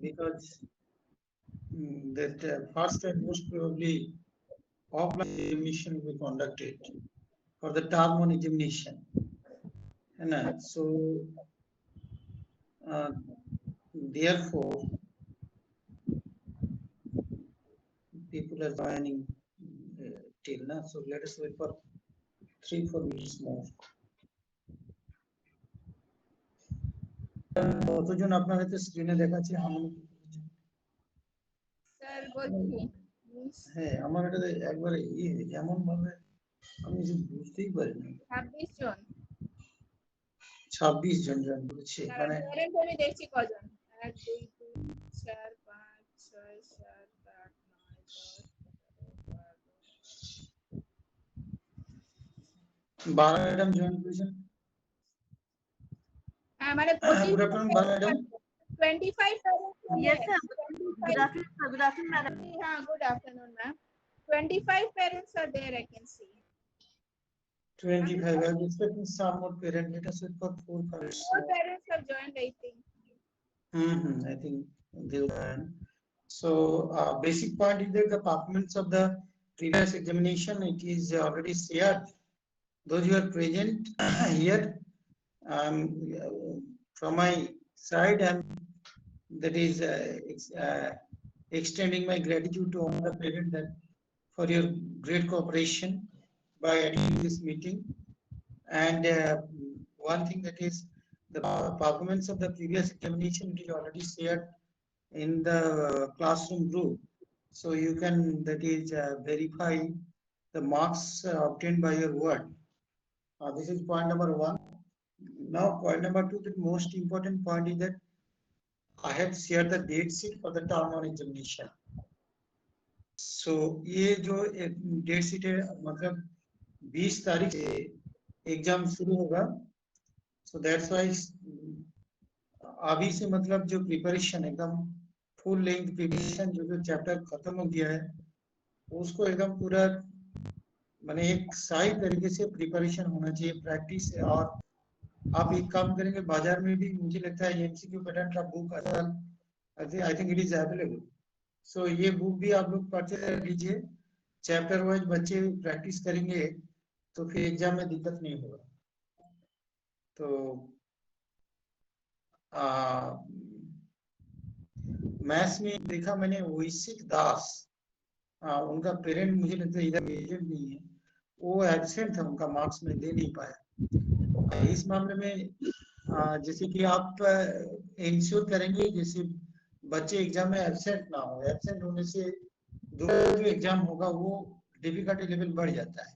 because that first and most probably offline examination will be conducted for the term one examination. And so therefore people are joining till now. So let us wait for 3-4 minutes more. কতজন আপনার হাতে স্ক্রিনে দেখাচ্ছে sir বলছি হ্যাঁ আমার এটা একবারে এমন ভাবে আমি যে বুঝতেই পারি না 26 জন 26 জন জয়েন করেছে মানে প্যারেন্ট আমি দেখছি কজন 1 2 3 4 5 6 7 8 9 10 12 ম্যাডাম জয়েন করেছেন হ্যাঁ মানে good afternoon 12 madam 25 Yes, sir. Good afternoon, sir. Good afternoon, madam. Yeah, good afternoon, ma'am. 25 parents are there, I can see. 25. I'm expecting some more parents. Let us wait for 4 parents. 4 parents have joined, I think. I think they'll join. So, basic point is that the performance of the previous examination, it is already shared. Those who are present here, from my side, and that is extending my gratitude to all the parents that for your great cooperation by attending this meeting. And one thing that is the performance of the previous examination is already shared in the classroom group. So you can, that is verify the marks obtained by your word. This is point number 1. Now point number 2, the most important point is that I have shared the date sheet for the term 1 examination. So ये जो date sheet है मतलब 20 तारीख से exam शुरू होगा. So that's why अभी से मतलब जो प्रिपरेशन एकदम फुल लेंथ प्रिपरेशन जो चैप्टर खत्म हो गया है उसको एकदम पूरा माने एक सही तरीके से प्रिपरेशन होना चाहिए, प्रैक्टिस है. और आप एक काम करेंगे, बाजार में भी मुझे लगता है एमसीक्यू पैटर्न का book I think it is available. So ये बुक भी आप लोग परचेज कर लीजिए. चैप्टर वाइज बच्चे प्रैक्टिस करेंगे तो फिर एग्जाम में दिक्कत नहीं होगा. तो मैथ्स में देखा मैंने वैशिक दास, उनका पेरेंट मुझे लगता है इधर एजेंट नहीं है, वो एब्सेंट था, उनका मार्क्स में दे नहीं पाया. इस मामले में जैसे कि आप इंश्योर करेंगे जैसे बच्चे एग्जाम में एब्सेंट ना हो. एब्सेंट होने से जो एग्जाम होगा वो डिफिकल्टी लेवल बढ़ जाता है.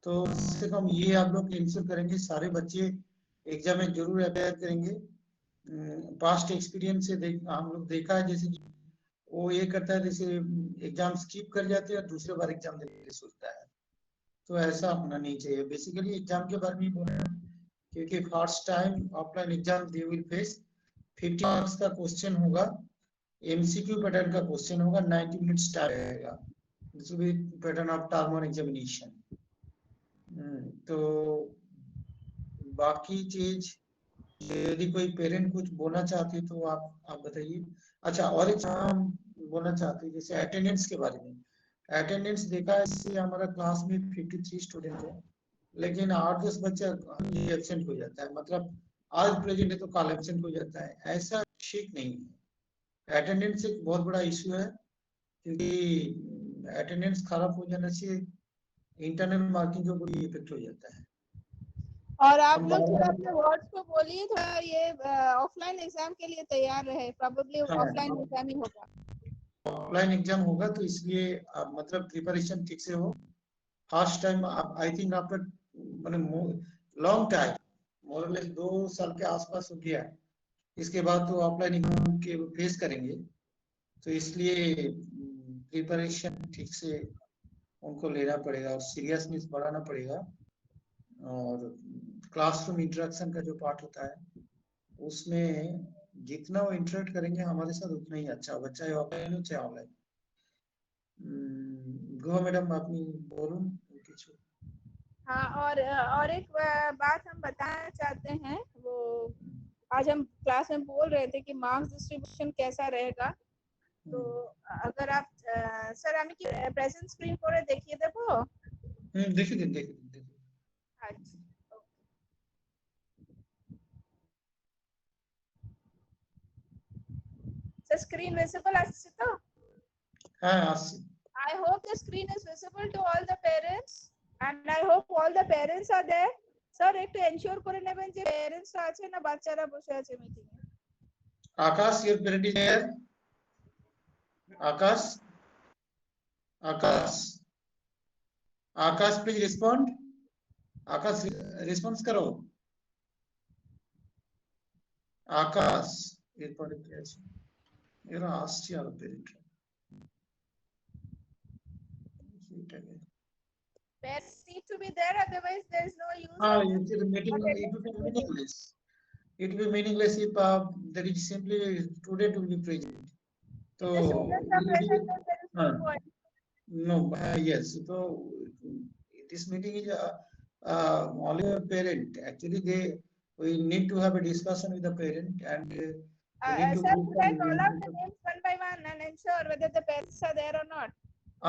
तो कम से कम ये आप लोग इंश्योर करेंगे सारे बच्चे एग्जाम में जरूर अपेयर करेंगे. पास्ट एक्सपीरियंस से हम लोग देखा है जैसे वो ये करता है जैसे एग्जाम स्किप कर जाते हैं और दूसरे बार एग्जाम देने के लिए सोचता है. तो ऐसा होना नहीं चाहिए. बेसिकली एग्जाम के बारे में बोलना क्योंकि first time offline exam they will face 50 marks का क्वेश्चन होगा, एमसीक्यू पैटर्न का क्वेश्चन होगा, 90 मिनट्स टाइम रहेगा. This will be pattern of term one examination. तो बाकी चीज यदि कोई पेरेंट कुछ बोलना चाहते तो आप बताइए. अच्छा, और एक हम बोलना चाहते हैं जैसे अटेंडेंस के बारे में. अटेंडेंस देखा है हमारा क्लास में 53 स्टूडेंट है, लेकिन 8-10 बच्चा एब्सेंट हो जाता है. मतलब आज प्रेजेंट है तो कल एब्सेंट हो जाता है. ऐसा ठीक नहीं है. अटेंडेंस एक बहुत बड़ा इशू है क्योंकि अटेंडेंस खराब हो जाने से इंटरनल मार्किंग के ऊपर इफेक्ट हो जाता है. और आप लोग थोड़ा अपने वर्ड्स को बोलिए, थोड़ा ये ऑफलाइन एग्जाम के लिए तैयार रहे. प्रोबेबली ऑफलाइन एग्जाम ही होगा. ऑफलाइन एग्जाम होगा तो इसलिए मतलब प्रिपरेशन ठीक से हो. First time I think after मैंने लॉन्ग टाइम मोरलेस 2 साल के आसपास हो गया. इसके बाद तो ऑफलाइन एग्जाम के फेस करेंगे, तो इसलिए प्रिपरेशन ठीक से उनको लेना पड़ेगा और सीरियसनेस बढ़ाना पड़ेगा. और क्लासरूम इंटरेक्शन का जो पार्ट होता है उसमें जितना वो इंटरेक्ट करेंगे हमारे साथ उतना ही अच्छा होगा, चाहे ऑफलाइन हो चाहे ऑनलाइन. गो मैडम अपनी बोलो कुछ. हाँ, और एक बात हम बताना चाहते हैं. वो आज हम क्लास में बोल रहे थे कि मार्क्स डिस्ट्रीब्यूशन कैसा रहेगा। तो अगर आप सर আমি কি প্রেজেন্ট স্ক্রিন করে দেখিয়ে দেব? দেখে দিন। আচ্ছা, স্যার স্ক্রিন ভিজিবল আসছে তো? হ্যাঁ আসছে। I hope the screen is visible to all the parents and I hope all the parents are there. Sir, একটু এনশিওর করে নেবেন যে প্যারেন্টস আছে না বাচ্চারা বসে আছে meeting A. Akash, your parent is there? Akash, please respond. Akash, response करो। Akash, এরপরে কি আছে? এরা আসছে আর parent। Parents need to be there, otherwise there is no use. It will be meaningless. It will be meaningless if there is simply student will be present. So The students are present, then there is no point. no, yes. So this meeting is only a parent. Actually, we need to have a discussion with the parent and we need to Sir, put should I call out the names one by one and ensure whether the parents are there or not?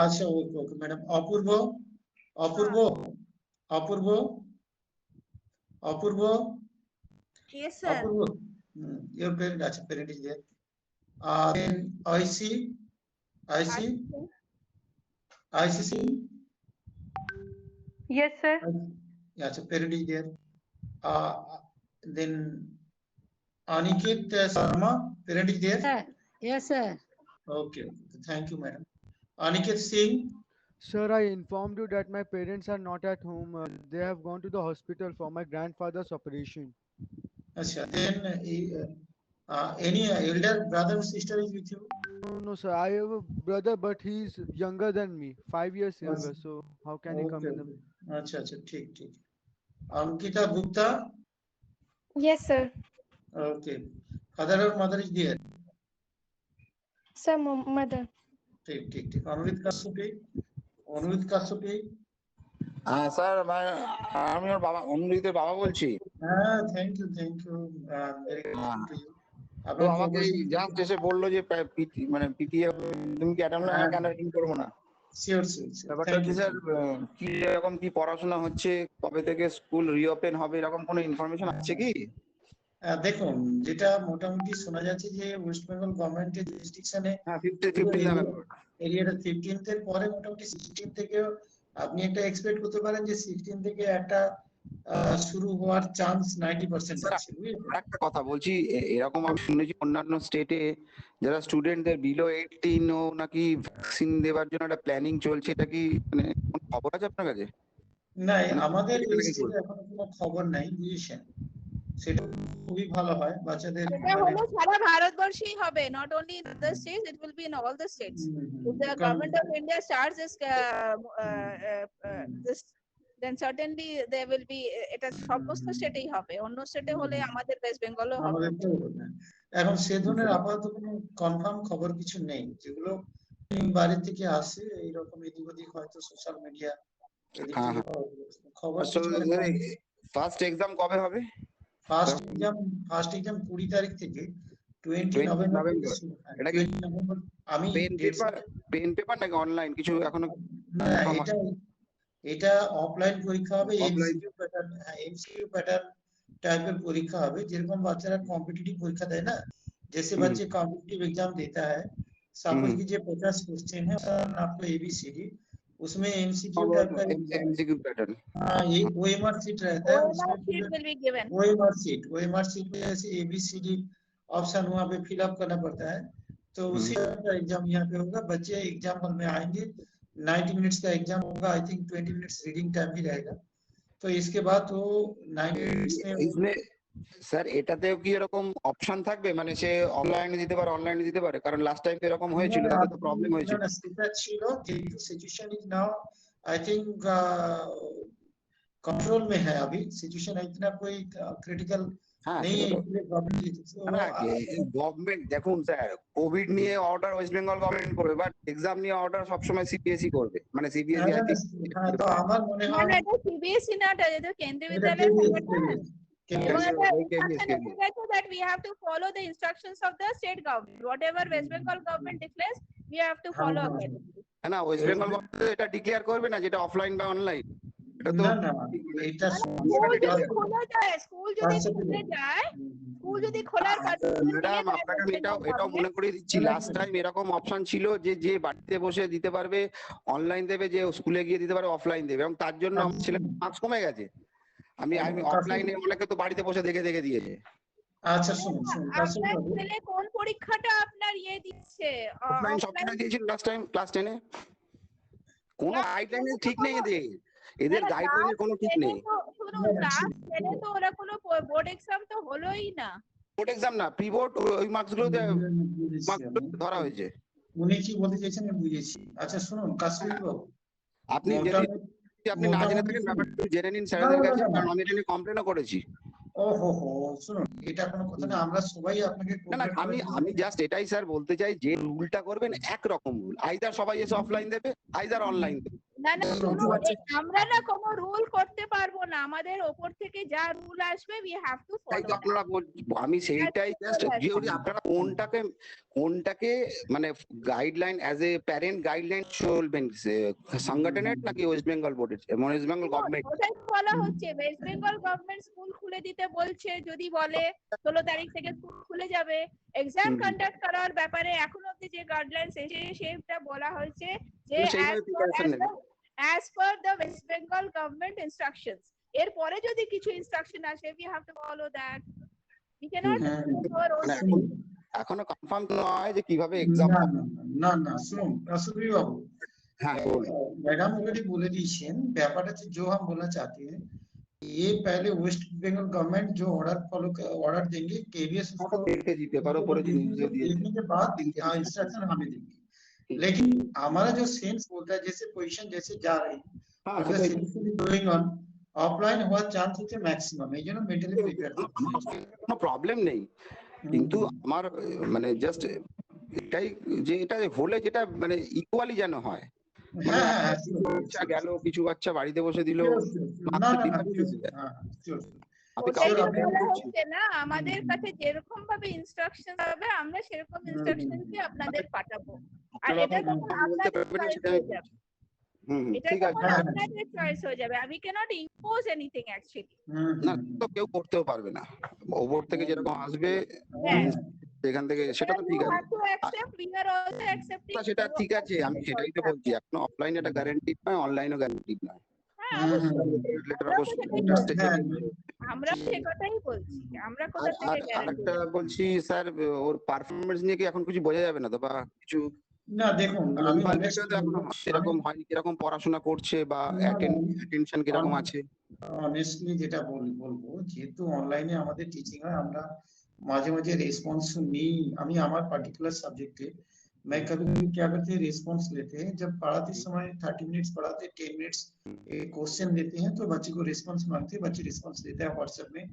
আচ্ছা, okay madam. Apurba, Yes, sir. Apurba, your parent আছে, parent is there. Then IC Singh, Yes, sir. আচ্ছা, parent is there. Then Aniket Sharma, parent is there? Yes, sir. Okay, thank you, madam. Aniket Singh. Sir, I informed you that my parents are not at home. They have gone to the hospital for my grandfather's operation. Achha, then any elder brother or sister is with you? No, sir. I have a brother, but he's younger than me, 5 years younger. So how can he come in the? Achha, ठीक। Ankita Gupta. Yes, sir. Okay. Father or mother is there? Sir, mother. ठीक। Anurith Kassupi. Sir আমি ওর বাবা, অনুদিতের বাবা বলছি। Thank you very good to you. তো আমাকে জাস্ট এসে বললো যে মানে পিটিএ তুমি কি অ্যাটেন্ড করবো না। শিওর। ব্যাপারটা হচ্ছে স্যার, কি এরকম কি পড়াশোনা হচ্ছে, কবে থেকে স্কুল রিওপেন হবে, এরকম কোনো ইনফরমেশন আছে কি? দেখুন, যেটা মোটামুটি শোনা যাচ্ছে যে ওয়েস্ট বেঙ্গল গভর্নমেন্টের জুরিসডিকশনে এরিয়াটা 15th এর পরে মোটামুটি 16 থেকে আপনি একটা এক্সপেক্ট করতে পারেন যে 16 থেকে একটা শুরু হওয়ার চান্স 90% আছে। একটা কথা বলছি, এরকম আমি শুনেছি অন্যান্য স্টেটে যারা স্টুডেন্টদের বিলো 18 ও নাকি ভ্যাকসিন দেওয়ার জন্য একটা প্ল্যানিং চলছে, এটা কি মানে কোনো খবর আছে আপনার কাছে? না, আমাদের স্টেটে এখনো কোনো খবর নাই, বুঝেছেন? সেটা খুবই ভালো হয় বাচ্চাদের। এটা হলো সারা ভারতবর্ষেই হবে, not only in the states, it will be in all the states. If the government of India starts this then certainly there will be, এটা সমস্ত স্টেটেই হবে, অন্য স্টেটে হলে আমাদের ওয়েস্ট বেঙ্গলও হবে। এখন সে ধরনের আপাতত কোনো কনফার্ম খবর কিছু নেই, যেগুলো বাড়ি থেকে আসে এইরকম এদিক ওদিক, হয়তো সোশ্যাল মিডিয়া খবর। ফার্স্ট এক্সাম কবে হবে? ফার্স্ট এক্সাম 20 তারিখ থেকে 20 নভেম্বর। এটা কি আমি পেন পেপার নাকি অনলাইন কিছু এখনো? এটা অফলাইন পরীক্ষা হবে, এমসিকিউ প্যাটার্ন টাইপের পরীক্ষা হবে, যেরকম বাচ্চারা কম্পিটিটিভ পরীক্ষা দেয় না, जैसे बच्चे कॉम्पिटिटिव एग्जाम देता है, सपोज कीजिए 50 क्वेश्चन है आपको एबीसीडी, उसमें एमसीक्यू टाइप का एमसीक्यू पैटर्न, ये ओएमआर सीट रहता है, उसमें ओएमआर सीट में ऐसे एबीसीडी ऑप्शन वहाँ पे फिल अप करना पड़ता है। तो उसी का एग्जाम यहाँ पे होगा, बच्चे एग्जाम हॉल में आएंगे, 90 मिनट्स का एग्जाम होगा, I think 20 minutes reading time भी रहेगा। तो इसके बाद वो 90 मिनट्स में স্যার এটাতেও কি এরকম অপশন থাকবে, মানে সে অনলাইনে দিতে পারে, অনলাইনে দিতে পারে? কারণ লাস্ট টাইম এরকম হয়েছিল, তাতে তো প্রবলেম হয়েছিল। না, সেটা ছিল, কিন্তু situation is now I think control में है, अभी सिचुएशन इतना कोई क्रिटिकल नहीं है, इसलिए গভর্নমেন্ট দেখুন স্যার, কোভিড নিয়ে অর্ডার ওয়েস্ট বেঙ্গল গভর্নমেন্ট করবে, বাট এক্সাম নিয়ে অর্ডার সবসময় সিবিএসই করবে, মানে সিবিএসই। তো আমার মনে হয় এটা সিবিএসই না, এটা কেন্দ্রীয় বিদ্যালয়। এবং Yes, একটা ওই instruction KVS এসে গেছে that we have to follow the instructions of the state government. Whatever West Bengal government declares, we have to follow accordingly. না ওয়েস্ট বেঙ্গল এটা ডিক্লেয়ার করবে না যেটা অফলাইন বা অনলাইন, এটা তো না না এটা স্কুল যদি খোলা যায়, স্কুল যদি Possible. খুলে যায়, স্কুল যদি খোলার permission দিয়ে ম্যাডাম দেয় আপনাকে আমি West এটাও Bengal এটাও মনে government, করিয়ে দিচ্ছি, লাস্ট টাইম এরকম অপশন ছিল যে যে বাড়িতে বসে দিতে পারবে অনলাইন দেবে, যে স্কুলে গিয়ে দিতে পারবে অফলাইন দেবে, এবং তার জন্য আমার ছেলে মার্কস কমে গেছে। আমি অফলাইনে অনেকে তো বাড়িতে বসে দেখে দেখে দিয়েছে। আচ্ছা শুনুন কাশিম আপনার বাবু, ছেলে কোন পরীক্ষাটা আপনার দিচ্ছে? অফলাইন offline সবকিছু দিয়েছিল লাস্ট টাইম ক্লাস 10 এ। কোনো গাইডলাইন ঠিক নেই এদের না, গাইডলাইনের কোনো ঠিক নেই। শুনুন, ক্লাস 10 এ তো ওরা কোনো বোর্ড এক্সাম তো হলোই না। বোর্ড এক্সাম না, প্রি বোর্ড ওই মার্কস গুলোতে বুঝেছি আমি। ধরা হয়েছে। উনি কি বলতে চাইছেন আমি বুঝেছি। আচ্ছা শুনুন কাশিম বাবু, আপনি যদি আপনি না জেনে থাকেন ব্যাপারটা একটু জেনে নিন স্যারদের কাছে, কারণ আমি এটা নিয়ে কমপ্লেনও করেছি। ও হো হো শুনুন, এটা কোনো কথা না, আমরা সবাই আপনাকে না না আমি জাস্ট এটাই স্যার বলতে চাই, যে রুলটা করবেন একরকম রুল, আইদার সবাই এসে অফলাইন দেবে, আইদার অনলাইন দেবে। না না শুনুন, আমরা না কোনো রুল করতে পারবো না, আমাদের ওপর থেকে যা রুল আসবে we have to তাই তো follow আপনারা আমি সেইটাই জাস্ট যে আপনারা কোনটাকে মানে guideline as a parent guideline চলবেন, সংগঠনের নাকি ওয়েস্ট বেঙ্গল বোর্ডের, ওয়েস্ট বেঙ্গল গভর্নমেন্ট? ওটাই বলা হচ্ছে, ওয়েস্ট বেঙ্গল গভর্নমেন্ট স্কুল খুলে দিতে বলছে, যদি বলে 16 তারিখ থেকে স্কুল খুলে যাবে, এক্সাম কন্ডাক্ট করার ব্যাপারে এখন অবধি যে গাইডলাইন্স এসে সেটা বলা হয়েছে যে সেইভাবে প্রিপারেশন নেবে। as per the West Bengal government instructions, এরপরে যদি কিছু ইনস্ট্রাকশন আসে we have to follow that, we cannot do our own thing. এখনো কনফার্ম নয় যে কিভাবে এক্সাম। না না শুনুন কাশিম বাবু, হ্যাঁ मैडम ऑलरेडी बोले दीजिए व्यापार है जो हम बोलना चाहते हैं, ये पहले वेस्ट बंगाल गवर्नमेंट जो ऑर्डर देंगे केवीएस उसको দেখেছি পেপারও পড়েছি, নিউজে দিয়েছে। देखने के बाद इंस्ट्रक्शन हमें देंगे, लेकिन हमारा जो सेंस बोलता है जैसे पोजीशन जैसे जा रही হ্যাঁ है गोइंग ऑन ऑफलाइन हुआ चांस होते मैक्सिमम এই জন্য মেন্টালি প্রিপেয়ার কোনো প্রবলেম নেই, কিন্তু আমার মানে জাস্ট এটাই যে এটা হলে যেটা মানে ইকুয়ালি যেন হয়, হ্যাঁ বাচ্চা গেল কিছু বাচ্চা বাড়িতে বসে দিল। না না ওটাই তো বলা হচ্ছে না, আমাদের কাছে যেরকম ভাবে ইনস্ট্রাকশন হবে আমরা সেরকম ইনস্ট্রাকশন দিয়ে আপনাদের পাঠাবো, আর এটা তো আপনাদের চয়েস হয়ে যাবে, এটা ঠিক তো আছে। আপনাদের চয়েস হয়ে যাবে, we cannot impose anything actually. না তো কেউ করতেও পারবে না, ওপর থেকে যেরকম আসবে সেখান থেকে, সেটা তো ঠিক You আছে। have to accept, we are also accepting. সেটা ঠিক আছে, আমি সেটাই তো বলছি, এখন অফলাইন এটা গ্যারান্টি নয়, অনলাইনও গ্যারান্টি নয়। হ্যাঁ, আমরা সে কথাই বলছি, আমরা কোথা থেকে গ্যারান্টি? আরেকটা বলছি স্যার, ওর পারফরমেন্স নিয়ে কি এখন কিছু বোঝা যাবে না তো, বা কিছু না দেখুন আমি এরকম হয় কিরকম পড়াশোনা করছে বা অ্যাটেনশন কিরকম আছে? অনেস্টলি যেটা বলবো, যেহেতু অনলাইনে আমাদের টিচিং হয়, আমরা মাঝে মাঝে রেসपॉन्स नहीं, আমি আমার পার্টিকুলার सब्जेक्टे मैं कभी क्या करते हैं रिस्पांस लेते हैं, जब पढ़ाते समय 30 मिनट्स पढ़ाते 10 मिनट्स एक क्वेश्चन देते हैं तो बच्चे को रिस्पांस मांगते हैं, बच्चे रिस्पांस देता है व्हाट्सएप में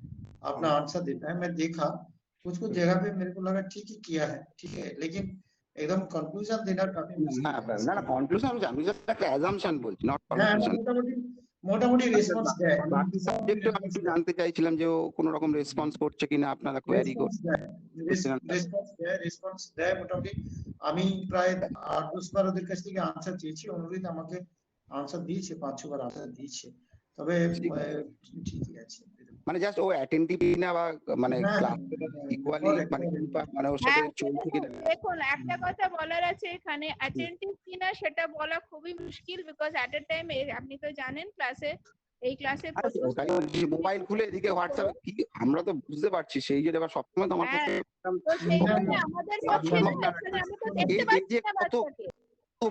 अपना आंसर देता है, मैं देखा कुछ कुछ जगह पे मेरे को लगा ठीक ही किया है, ठीक है, लेकिन एकदम कंक्लूजन देना काफी না না কনক্লুশন আমি জাস্ট একটা অ্যাজাম্পশন বলছি, নট কনক্লুশন। মোটামুটি রেসপন্স দেয়, বাকি সাবজেক্টে আমি একটু জানতে চাইছিলাম যে ও কোনো রকম রেসপন্স করছে কিনা, আপনারা কোয়ারি করছেন। রেসপন্স দেয় মোটামুটি, আমি প্রায় 8-10 বার ওদের কাছ থেকে আনসার চেয়েছি, অনুরোধ আমাকে আনসার দিয়েছে, 5-6 বার আনসার দিয়েছে, তবে ঠিকই আছে। মানে জাস্ট ও অ্যাটেন্টিভ কিনা বা মানে ক্লাস ইকুয়ালি মানে ওর সাথে চলছে কিনা। দেখুন একটা কথা বলার আছে এখানে, অ্যাটেন্টিভ কিনা সেটা বলা খুবই মুশকিল, বিকজ এট এ টাইম আপনি তো জানেন ক্লাসে ওটাই বলছি, মোবাইল খুলে এদিকে হোয়াটসঅ্যাপ কি আমরা তো বুঝতে পারছি, সেই যে এবার সবসময় তো আমার পক্ষে আমাদের পক্ষে না, এখানে আমি তো দেখতে পাচ্ছি না বাচ্চাকে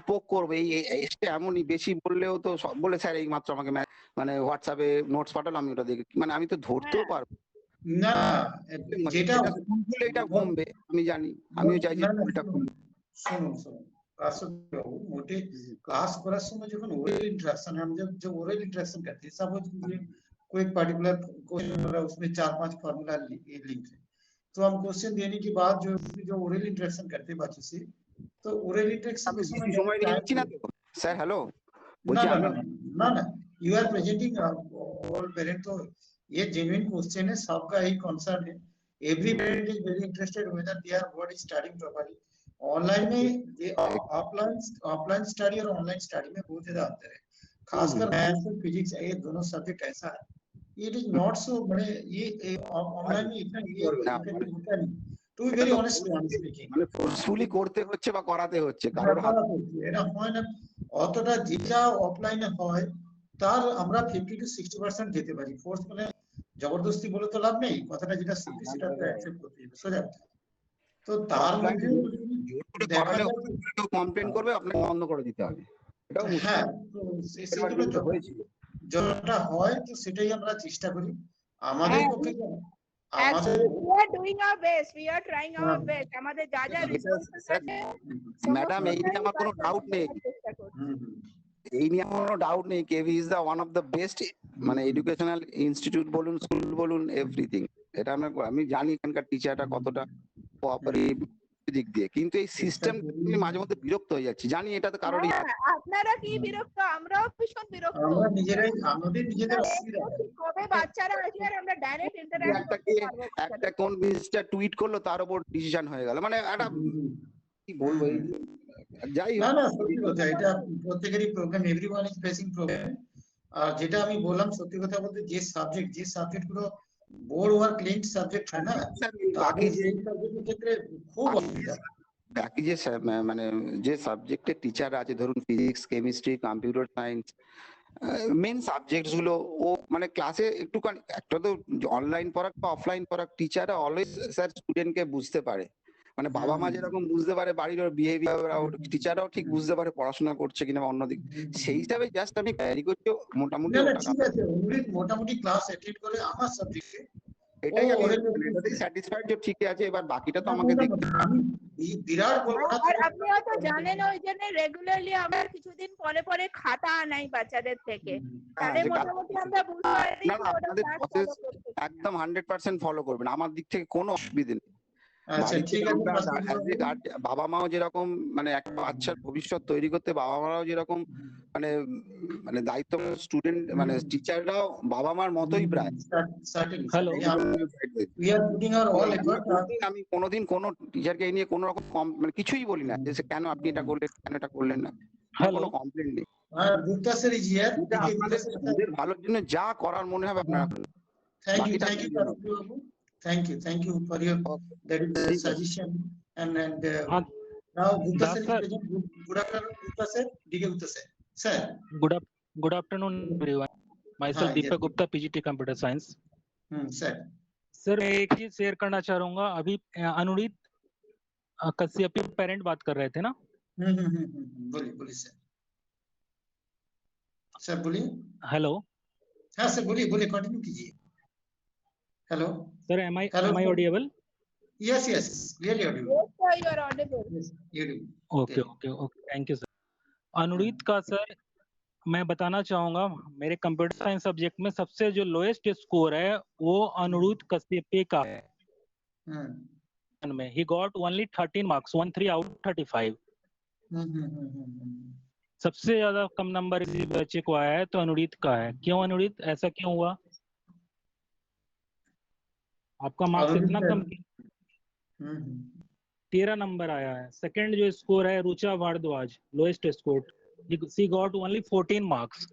পোক করবে, এই এমনই বেশি বললেও তো সব বলে স্যার এই মাত্র আমাকে মানে হোয়াটসঅ্যাপে নোটস পাঠালো, আমি ওটা দেখি, মানে আমি তো ধরতেও পারবো না, যেটা এটা কমবে আমি জানি, আমিও চাইছি এটা কমবে। শুনুন मोटे क्लास करार समय जब ओरल इंटरेक्शन, हम जब ओरल इंटरेक्शन करते हैं, सपोज कोई पर्टिकुलर क्वेश्चन हो रहा है, उसमें 4-5 फार्मूला लिंक है, तो हम क्वेश्चन देने के बाद जो ओरल इंटरेक्शन करते हैं बच्चों से, तो ओरल इंटरेक्शन में সময় নিচ্ছি না তো স্যার। হ্যালো ना you are presenting all parent, तो ये जेन्युइन क्वेश्चन है, सबका यही कंसर्न है. Every parent is very interested whether their ward is studying properly. Online में ये ऑफलाइन स्टडी और ऑनलाइन स्टडी में बहुत ज्यादा अंतर है. खासकर मैथ्स और फिजिक्स ये दोनों सब्जेक्ट ऐसा है, इट इज नॉट सो बड़े, ये ऑनलाइन में इतना ये इफेक्टिव होता नहीं. To be very honest speaking, মানে ফোর্সফুলি করতে হচ্ছে বা করাতে হচ্ছে কারোর হাত এটা হয় না অতটা, যেটা অফলাইনে হয় তার আমরা 50 to 60% দিতে পারি. ফোর্স মানে জবরদস্তি বলে তো লাভ নেই, কথাটা যেটা শিখবে সেটা তো অ্যাকসেপ্ট করতে হবে, সোজা. তো তার মধ্যে জোর করে দেখা করালে যায় যে- কেউ কমপ্লেন করবে, আপনাকে বন্ধ করে দিতে হবে, এটাও মুশকিল। হ্যাঁ, তো সেগুলো কিন্তু হয়েছিল। যতটা হয় তো সেটাই আমরা চেষ্টা করি আমাদের হ্যাঁ, পক্ষে. আমাদের Actually, we are doing our best. We are trying our হ্যাঁ। best. আমাদের যা যা এটা resources স্যার, আছে, ম্যাডাম এই নিয়ে আমার কোনো ডাউট নেই, চেষ্টা করছি। এই নিয়ে আমার কোনো ডাউট নেই, KV is the one of the best মানে এডুকেশনাল ইনস্টিটিউট বলুন, স্কুল বলুন, এভরিথিং। এটা আমি জানি এখানকার টিচারটা কতটা কোঅপারেটিভ দিক দিয়ে, কিন্তু এই সিস্টেম মাঝে মধ্যে বিরক্ত হয়ে যাচ্ছি, জানি এটা তো কারোরই হ্যাঁ, আপনারা কি বিরক্ত, আমরাও ভীষণ বিরক্ত। আমরা নিজেরাই আমাদের নিজেদের অসুবিধা হয়। কবে বাচ্চারা আসবে আর আমরা ডাইরেক্ট ইন্টারঅ্যাক্ট একটা করতে পারবো। একটা কোন মিনিস্টার টুইট করলো তার উপর ডিসিশন হয়ে গেল, মানে একটা কি বলবো, এই যাই না হোক। না সত্যি কথা, এটা প্রত্যেকেরই problem, everyone is facing problem. আর যেটা আমি বললাম সত্যি কথা বলতে, যে সাবজেক্ট গুলো বোর্ড ওয়ার্ক লিঙ্ক সাবজেক্ট হয় না, বাকি যে সাবজেক্টের ক্ষেত্রে খুব অসুবিধা. বাকি যে মানে যে সাবজেক্টের টিচার আছে, ধরুন physics, chemistry, computer science, main subjects গুলো ও মানে ক্লাসে একটুখানি, একটা তো অনলাইন পড়াক বা অফলাইন পড়াক, টিচাররা অলওয়েজ স্যার স্টুডেন্টকে বুঝতে পারে, মানে বাবা মা যেরকম বুঝতে পারে বাড়ির ওর বিহেভিয়ার, টিচাররাও ঠিক বুঝতে পারে পড়াশোনা করছে কিনা অন্যদিক, সেই হিসাবে জাস্ট আমি ক্যারি করছি মোটামুটি না না ওটা ঠিক আছে, মোটামুটি ক্লাস অ্যাটেন্ড করে আমার সাবজেক্টে এটাই আমি ওরে এটাতেই স্যাটিসফাইড যে ঠিক আছে, এবার বাকিটা তো আমাকে দেখতে হবে। আমি বিরাট বলবো না, আর আপনি হয়তো জানেন ওই জন্য রেগুলারলি আমরা কিছুদিন পরে পরে খাতা আনাই বাচ্চাদের থেকে, তাহলে যে কাজ- মোটামুটি আমরা বুঝতে পারি না, যে না, ওরা আপনাদের class process follow করছে। একদম 100% ফলো করবেন, আমার দিক থেকে কোনো অসুবিধে নেই। আচ্ছা বাড়িতে ঠিক আছে, আমরা পাঁচ as a guardian, বাবা মাও যেরকম মানে একটা বাচ্চার ভবিষ্যৎ তৈরি করতে বাবা মারাও যেরকম মানে মানে দায়িত্ব, স্টুডেন্ট মানে টিচাররাও বাবা মার মতোই প্রায়। Hello, we are putting our all effort. আমি কোনোদিন কোনো টিচারকে এই নিয়ে কোনো রকম মানে কিছুই বলি না যে সে কেন আপনি এটা করলেন, কেন এটা করলেন না, কোনো কমপ্লেন নেই। Gupta sir is here. এটা আপনাদের নিজের ভালোর জন্য যা করার মনে হবে আপনারা করুন। Thank you, বাকিটা thank you, আপনাদের Pastor Babu. Thank you for your that is suggestion. And now Gupta sir is present. Good afternoon, Gupta sir. DK Gupta sir. Sir. Good afternoon, everyone. Myself Hi, Deepak yes. Gupta, PGT Computer Science. Sir. Sir मैं एक चीज share करना चाहूंगा, अभी अनुरीत Kashyap parent बात कर रहे थे ना। बोलिए सर. सर बोलिए. हेलो हाँ सर बोलिए कंटिन्यू कीजिए. Hello sir, am I audible? Yes, clearly audible. Yes, sir, you are audible. Yes, you do. Okay, thank you sir. Anureet का सर मैं बताना चाहूंगा, मेरे कंप्यूटर साइंस सब्जेक्ट में सबसे जो लोएस्ट स्कोर है वो अनुरीत कश्यप का है। में he got only 13 marks, 13 out of 35। सबसे ज्यादा कम नंबर इसी बच्चे को आया है तो अनुरीत का है। क्यों अनुरीत, ऐसा क्यों हुआ? आपका मार्क्स इतना कम, 13 नंबर आया है। सेकंड जो स्कोर है Rucha Bhardwaj, lowest score, she got only 14 marks।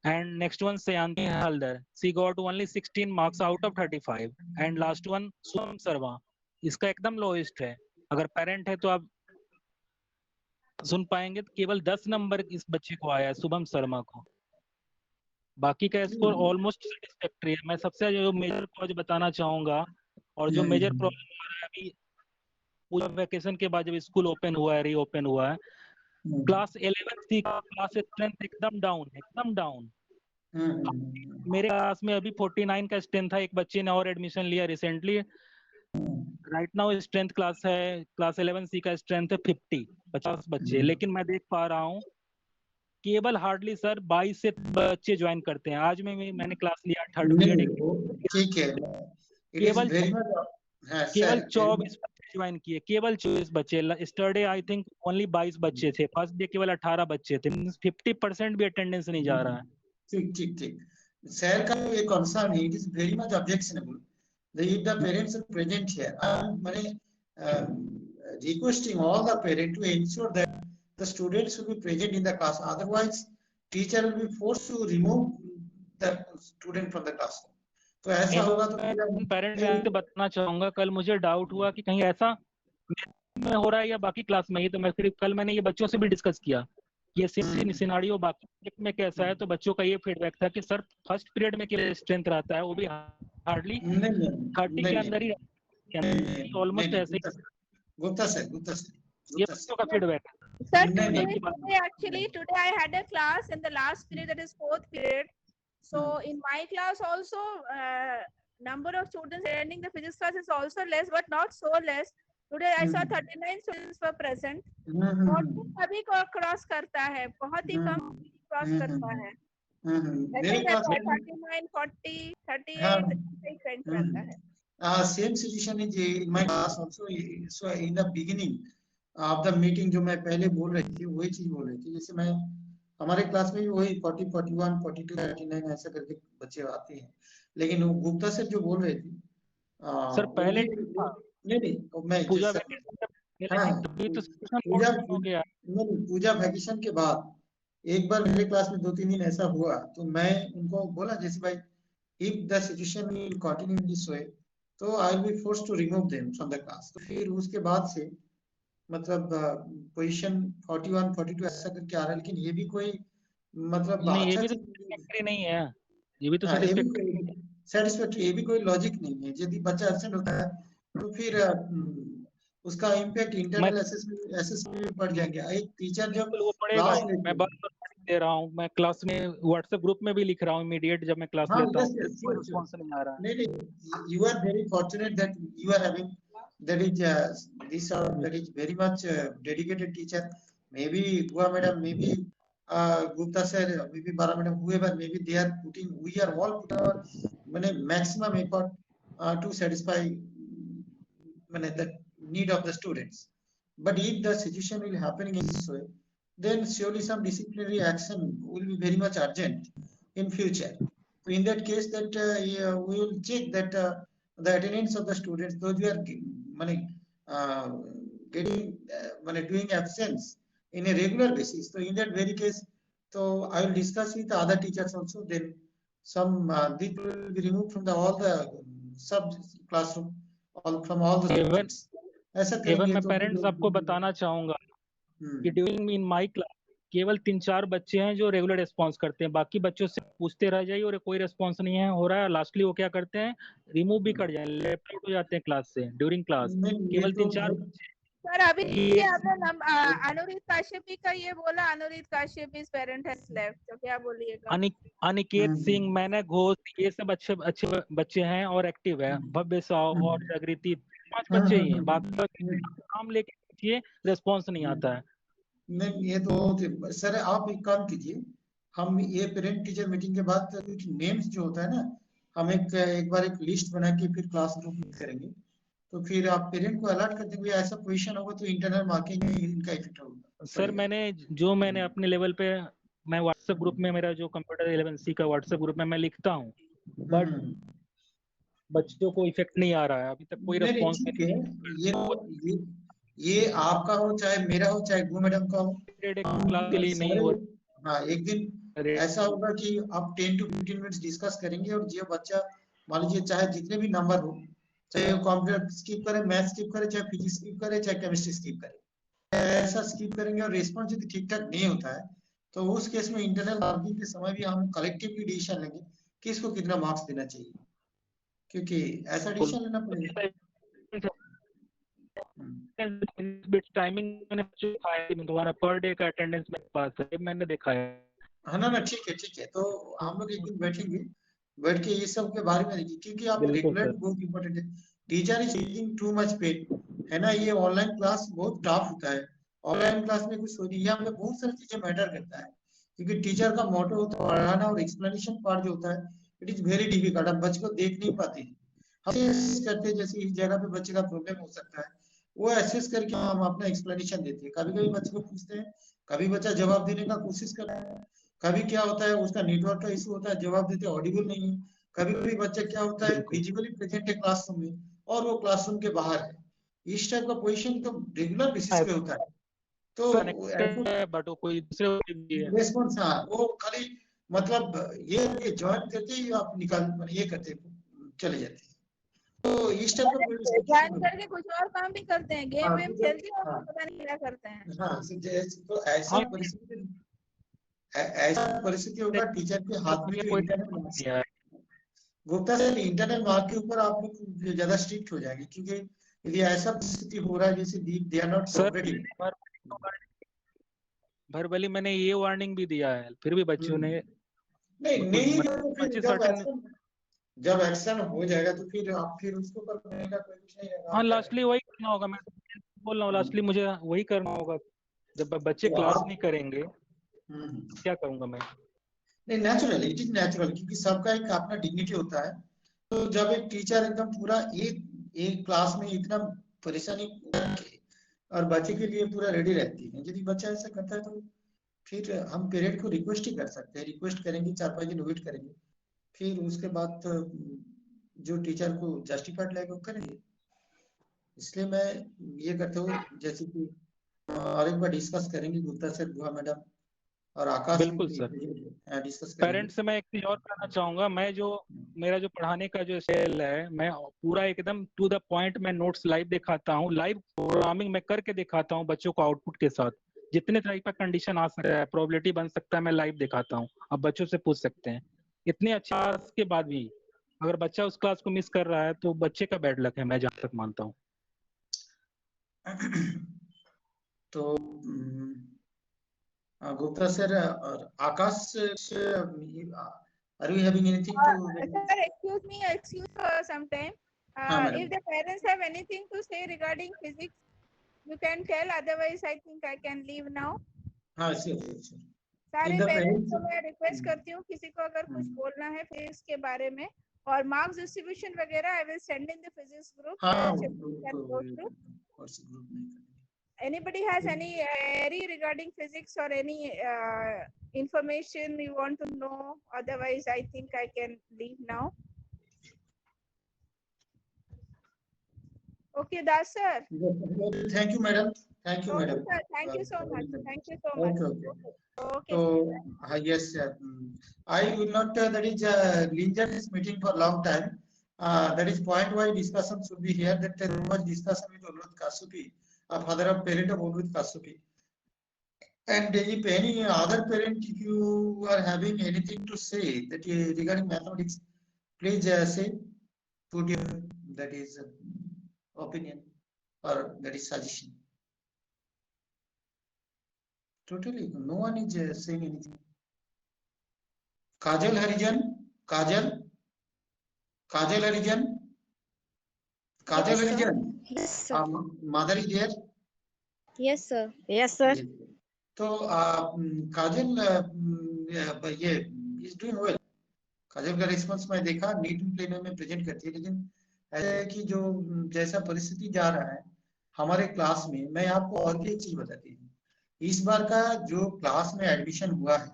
and next one Sayanti Haldar, she got only 16 marks out of 35। and last one Swam Sarma, इसका एकदम लोएस्ट है। अगर पेरेंट है तो आप सुन पाएंगे, तो केवल 10 नंबर इस बच्चे को आया है, शुभम शर्मा को। बाकी का स्कोर ऑलमोस्ट सेटिस्फैक्टरी है। मैं सबसे जो मेजर कॉज बताना चाहूंगा और जो मेजर प्रॉब्लम आ रहा है अभी पूरा वैकेशन के बाद जब स्कूल ओपन हुआ है, रीओपन हुआ है, क्लास 11 सी का क्लास स्ट्रेंथ एकदम डाउन। मेरे क्लास में अभी 49 का स्ट्रेंथ था, एक बच्चे ने और एडमिशन लिया recently. Right now strength class 11 सी का स्ट्रेंथ है 50 बच्चे, लेकिन मैं देख पा रहा हूँ केवल हार्डली सर 22 से बच्चे ज्वाइन करते हैं। आज मैंने क्लास लिया थर्ड पीरियड, ठीक है, केवल 24 बच्चे ज्वाइन किए, केवल 24 बच्चे। यस्टरडे आई थिंक ओनली 22 बच्चे थे, फर्स्ट डे केवल 18 बच्चे थे, 50% भी अटेंडेंस नहीं जा रहा है। ठीक sir का ये concern है, it is very much objectionable. If the parents are present here, I am requesting all the parents to ensure that the students will be present in the class. Otherwise, teacher will be forced to remove the student from the classroom. तो ऐसा होगा तो फिर parents से बताना चाहूंगा, कल मुझे डाउट हुआ कि कहीं ऐसा में हो रहा है या बाकी क्लास में ही, तो मैं फिर कल मैंने ये बच्चों से भी डिस्कस किया ये सेम सिनेरियो बाकी सब्जेक्ट में कैसा है, तो बच्चों का ये फीडबैक था कि सर फर्स्ट पीरियड में के स्ट्रेंथ रहता है, वो भी हार्डली 30 के अंदर ही, ऑलमोस्ट ऐसे ही। गुप्ता सर ये बच्चों का फीडबैक है। Sir, today I had a class in the last period, that is 4th period. So in my class also, number of students attending the physics class is also less, but not so less. Today I saw 39 students were present. 40 सभी को cross करता है, बहुत ही कम cross करता है। ऐसे 39, 40, 38 trend रहता है। Same situation is in my class also. So in the beginning of the meeting जो मैं पहले बोल रही थी वही चीज बोल रही थी, जैसे मैं हमारे क्लास में भी वही 40, 41, 42, 39 ऐसा करके बच्चे आते हैं, लेकिन वो गुप्ता सर जो बोल रहे थे सर पहले पूजा वैकेशन के बाद एक बार मेरे क्लास में 2-3 दिन ऐसा हुआ, तो मैं उनको बोला जैसे भाई if the situation will continue in this way, तो I will be forced to remove them from the class. तो फिर उसके बाद से मतलब पोजीशन 41, 42 ऐसा करके आ रहा है, लेकिन ये भी कोई मतलब ये भी तो सैटिस्फैक्टरी नहीं है, ये भी तो सैटिस्फैक्टरी, ये भी कोई लॉजिक नहीं है। यदि बच्चा एब्सेंट होता है तो फिर उसका इम्पैक्ट इंटरनल असेसमेंट में पड़ जाएंगे। एक टीचर जब क्लास मैं बात दे रहा हूँ, मैं क्लास में व्हाट्सएप ग्रुप में भी लिख रहा हूँ इमीडिएट जब मैं क्लास लेता हूँ, रिस्पांस नहीं आ रहा। नहीं, you are very fortunate that you are having that is very much dedicated teacher. Maybe Bua madam, maybe Gupta sir, maybe Bara madam, whoever, maybe they are putting, we are all put our maximum effort to satisfy the need of the students. But if the situation will happen in this way, then surely some disciplinary action will be very much urgent in future. So in that case, that we will check that the attendance of the students, those who are doing absence in a regular basis. So in that very case, so I will discuss with the other teachers also. Then some people will be removed from all the sub classroom, from all the subjects. एवं मैं parents आपको बताना चाहूंगा कि during in my class केवल 3-4 बच्चे हैं जो रेगुलर रिस्पांस करते हैं, बाकी बच्चों से पूछते रह जाइए और कोई रिस्पांस नहीं है हो रहा है, लास्टली वो क्या करते हैं, रिमूव भी कर जाए, लेफ्ट आउट हो जाते हैं क्लास से ड्यूरिंग क्लास। केवल 3-4 सर अभी ये आपने अनुरीत काश्यपी का ये बोला, Anureet Kashyap is parent has left, तो क्या बोलिएगा? अनिकेत सिंह, मैंने घोष, ये सब अच्छे बच्चे हैं और एक्टिव है। भव्य साव और जागृति 5 बच्चे ही हैं, बाकी नाम लेके रिस्पांस नहीं आता है। नहीं, ये तो सर आप एक काम कीजिए, हम ये पेरेंट टीचर मीटिंग के बाद कुछ नेम्स जो होता है ना, हम एक बार एक लिस्ट बना के फिर क्लास ग्रुप में करेंगे, तो फिर आप पेरेंट को अलर्ट कर देंगे, ऐसा पोजीशन होगा तो इंटरनल मार्किंग में इनका इफेक्ट होगा। सर मैंने अपने लेवल पे, मैं व्हाट्सएप ग्रुप में, मेरा जो कंप्यूटर 11C का व्हाट्सएप ग्रुप में मैं लिखता हूँ, बट बच्चों को इफेक्ट नहीं आ रहा है अभी तक, कोई रिस्पांस नहीं। ये आपका हो चाहे मेरा हो चाहे वो मैडम का हो, क्लास के लिए नहीं हो। हाँ, एक दिन ऐसा होगा कि आप 10 to 15 मिनट्स डिस्कस करेंगे, और जो बच्चा मान लीजिए चाहे जितने भी नंबर हो, चाहे वो कंप्यूटर स्किप करे, मैथ स्किप करे, चाहे फिजिक्स स्किप करे, चाहे केमिस्ट्री स्किप करे, ऐसा स्किप करेंगे और रिस्पांस यदि ठीक ठाक नहीं होता है तो उस केस में इंटरनल मार्किंग के समय भी हम कलेक्टिवली डिसीजन लेंगे कि इसको कितना मार्क्स देना चाहिए, क्योंकि ऐसा डिसीजन लेना पड़ेगा। टाइमिंग मैंने तुम्हारा पर डे का अटेंडेंस मेरे पास है, मैंने देखा है। हाँ ना, ठीक है, तो हम लोग एक दिन बैठेंगे, बैठ के ये सब के बारे में देखिए, क्योंकि आप रेगुलर बहुत इंपॉर्टेंट है। Teacher is taking too much pain, है ना, ये ऑनलाइन क्लास बहुत टफ होता है, ऑनलाइन क्लास में कुछ होती है, यहाँ पे बहुत सारी चीजें मैटर करता है, क्योंकि टीचर का मोटो होता है पढ़ाना, और एक्सप्लेनेशन पार्ट जो होता है इट इज वेरी डिफिकल्ट, हम बच्चे को देख नहीं पाते हैं, हम करते हैं जैसे इस जगह पे बच्चे का प्रॉब्लम हो सकता है, वो एसेस करके हम अपना एक्सप्लेनेशन देते हैं। कभी कभी बच्चे को पूछते हैं, कभी बच्चा जवाब देने का कोशिश करता है, कभी क्या होता है उसका नेटवर्क का इशू होता है, जवाब देते ऑडिबल नहीं है। कभी कभी बच्चा क्या होता है बिल्कुल। फिजिकली प्रेजेंट है क्लासरूम में और वो क्लासरूम के बाहर है। इस टाइप का पोजीशन तो रेगुलर बेसिस पे होता है। तो कनेक्टेड है बट वो कोई दूसरे भी है। रेस्पॉन्स, हाँ, वो खाली मतलब ये ज्वाइन करते ही आप निकाल ये करते चले जाते हैं। तो इस टाइप का ज्वाइन करके कुछ और काम भी करते हैं, गेम हाँ, वेम तो खेलते हैं हाँ, और पता नहीं क्या करते हैं। हाँ, तो ऐसा हाँ, परिस्थिति ऐसा परिस्थिति होगा टीचर के हाथ में जो कोई इंटरनल मार्क्स दिया है। गुप्ता सर, इंटरनल मार्क के ऊपर आप लोग ज्यादा स्ट्रिक्ट हो जाएंगे, क्योंकि यदि ऐसा परिस्थिति हो रहा है जैसे they are not sir cooperating. भरबली मैंने ये वार्निंग भी दिया है, फिर भी बच्चों ने नहीं तो फिर बच्चे सर्टेन। जब एक्शन हो जाएगा तो फिर आप फिर उसके ऊपर करने का कोई कुछ नहीं रहेगा, हाँ आप क्या लास्टली वही करना होगा, मैं बोल रहा हूँ लास्टली मुझे वही करना होगा। जब बच्चे तो क्लास आप नहीं करेंगे हम्म, क्या करूंगा मैं। नहीं, नेचुरल, इट इज नेचुरल, क्योंकि सबका एक अपना डिग्निटी होता है। तो जब एक टीचर एकदम पूरा एक क्लास में इतना परेशानी करके और बच्चे के लिए पूरा रेडी रहती है, यदि बच्चा ऐसा करता है तो फिर हम पेरेंट को रिक्वेस्ट ही कर सकते हैं, रिक्वेस्ट करेंगे, 4-5 दिन वेट करेंगे, फिर उसके बाद तो जो टीचर को जस्टिफाइड लगेगा वो करेंगे। इसलिए मैं ये करता हूँ, जैसे कि और एक बार डिस्कस करेंगे गुप्ता सर, गुहा मैडम और आकाश बिल्कुल भी सर। डिस्कस करेंगे। पेरेंट्स से मैं एक चीज और कहना चाहूंगा, मैं जो मेरा जो पढ़ाने का जो स्टाइल है, मैं पूरा एकदम टू द पॉइंट में नोट्स लाइव दिखाता हूँ, लाइव प्रोग्रामिंग मैं करके दिखाता हूँ बच्चों को आउटपुट के साथ। जितने टाइप का कंडीशन आ सकता है, प्रोबेबिलिटी बन सकता है, मैं लाइव दिखाता हूँ, आप बच्चों से पूछ सकते हैं। इतने अच्छे क्लास के बाद भी अगर बच्चा उस क्लास को मिस कर रहा है तो बच्चे का बैड लक है, मैं जहाँ तक मानता हूँ। तो गुप्ता सर और Akash, are you having anything to? Sir, excuse for some time. हाँ If madam, the parents have anything to say regarding physics, you can tell. Otherwise, I think I can leave now. हाँ sure. सारे in the parents को parents, मैं request करती हूँ, किसी को अगर कुछ बोलना है फिजिक्स के बारे में और मार्क्स डिस्ट्रीब्यूशन वगैरह, I will send in the physics group हाँ so you can go through. WhatsApp group में Anybody has any query regarding physics or any information you want to know? Otherwise, I think I can leave now. Okay, Das sir. Thank you madam, thank you Okay, madam. sir. Thank you so much. Thank you so much. Okay okay. Okay. So yes, I will not that is linger this meeting for long time. That is point wise discussion should be here. That there was discussion with Ulrich Kasupi, a father of parent of Ulrich Kasupi. And if any other parent, if you are having anything to say that regarding mathematics, please say, put your that is opinion or that is suggestion. Totally, no one is saying anything. Kajal Harijan, Kajal Harijan, Kajal Yes, sir. Harijan. Yes, sir. Mother is there. Yes, sir. Yes, sir. Yes. तो काजल ये is doing well. काजल का response मैं देखा, NEET plano में present करती है, लेकिन ऐसा है कि जो जैसा परिस्थिति जा रहा है हमारे क्लास में, मैं आपको और भी एक चीज बताती हूँ। इस बार का जो क्लास में एडमिशन हुआ है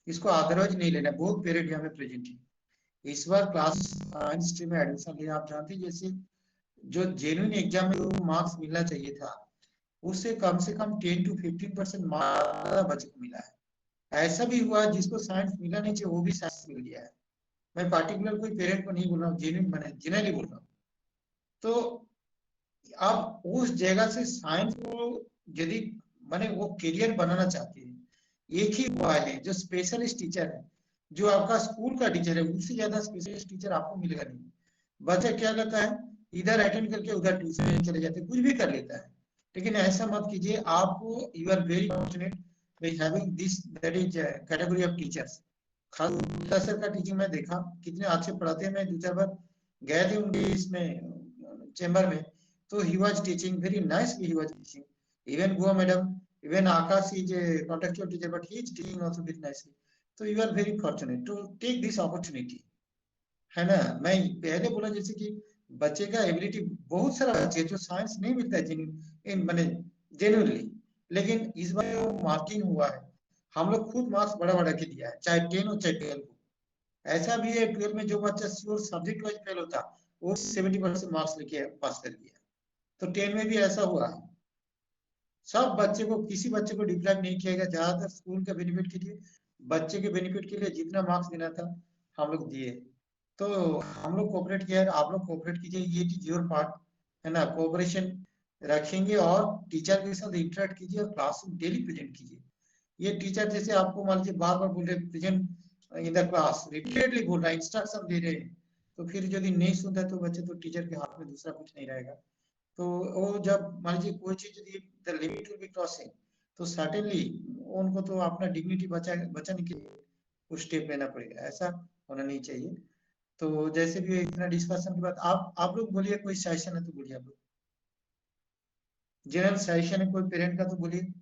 इसको अदरवाइज नहीं लेना, बहुत पेरेंट यहाँ में प्रेजेंट है। इस बार क्लास साइंस स्ट्रीम में एडमिशन लिया, आप जानते हैं जैसे जो जेन्युइन एग्जाम में जो मार्क्स मिलना चाहिए था उससे कम से कम 10 to 15% मार्क्स बच्चे को मिला है। ऐसा भी हुआ जिसको साइंस मिला नहीं चाहिए वो भी साइंस मिल गया है। मैं पार्टिकुलर कोई पेरेंट को नहीं बोल रहा हूँ, जेन्युइन मैंने जेनरली बोल रहा हूँ। तो आप उस जगह से साइंस को यदि मैंने वो करियर बनाना चाहते हैं, एक ही हुआ है जो स्पेशलिस्ट टीचर है, जो आपका स्कूल का टीचर है, उससे ज्यादा स्पेशलिस्ट टीचर आपको मिलेगा नहीं। बच्चा क्या करता है, इधर अटेंड करके उधर ट्यूशन चले जाते, कुछ भी कर लेता है। लेकिन ऐसा मत कीजिए, आपको you are very fortunate by having this that is category of teachers. खास गुप्ता सर का टीचिंग मैं देखा कितने अच्छे पढ़ाते हैं। मैं 2-4 बार गए थे उनके इसमें चेंबर में, तो he was teaching very nicely, he was teaching. Even Goa madam, even Akash is a contractual teacher but he is teaching also very nicely. तो you are very fortunate to take this opportunity, है ना। मैं पहले बोला जैसे कि बच्चे का एबिलिटी, बहुत सारा बच्चे जो साइंस नहीं मिलता है मैंने जेन्युइनली, लेकिन इस बार वो मार्किंग हुआ है हम लोग खुद मार्क्स बढ़ा के दिया है, चाहे 10 हो चाहे 12 हो। ऐसा भी है 12 में जो बच्चा श्योर सब्जेक्ट वाइज फेल होता वो 70% मार्क्स लेके पास कर गया। तो 10 में भी ऐसा हुआ है। सब बच्चे को, किसी बच्चे को डिप्लॉय नहीं किया गया, ज्यादातर स्कूल के बेनिफिट के लिए, बच्चे के बेनिफिट के लिए जितना मार्क्स देना था हम लोग दिए। तो हम लोग कोऑपरेट किया है, आप लोग कोऑपरेट कीजिए, ये इज योर पार्ट है ना। कोऑपरेशन रखेंगे और टीचर के साथ इंटरेक्ट कीजिए और क्लास में डेली प्रेजेंट कीजिए। ये टीचर जैसे आपको मान लीजिए बार बार बोल रहे present in the class, repeatedly बोल रहा है, इंस्ट्रक्शन दे रहे हैं, तो फिर यदि नहीं सुनता है तो बच्चे, तो टीचर के हाथ में दूसरा कुछ नहीं रहेगा। तो वो जब मान लीजिए कोई चीज यदि the limit will be crossing, तो सर्टेनली उनको तो अपना डिग्निटी बचाने के लिए कुछ स्टेप लेना पड़ेगा, ऐसा होना नहीं चाहिए। तो जैसे भी इतना डिस्कशन के बाद आप लोग बोलिए, कोई सजेशन है तो बोलिए, आप लोग जनरल सजेशन है कोई पेरेंट का तो बोलिए।